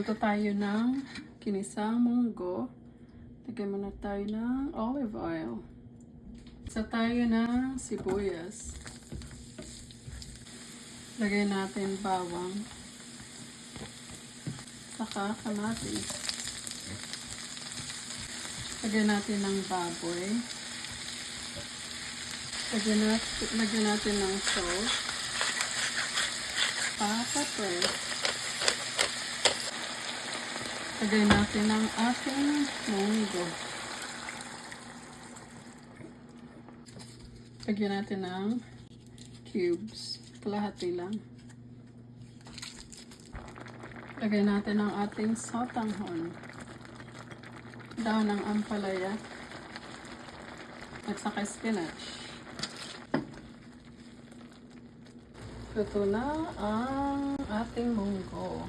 Luto tayo ng kinisang munggo. Lagyan muna tayo ng olive oil. Isa tayo ng sibuyas. Lagay natin bawang. Saka kamatis. Lagyan natin ng baboy. Lagyan natin ng salt. Pepper. Lagay natin ang ating munggo. Lagyan natin ng cubes. Kalahati lang. Lagay natin ang ating sotanghon. Daon ng ampalaya. At saka spinach. Luto na ang ating munggo.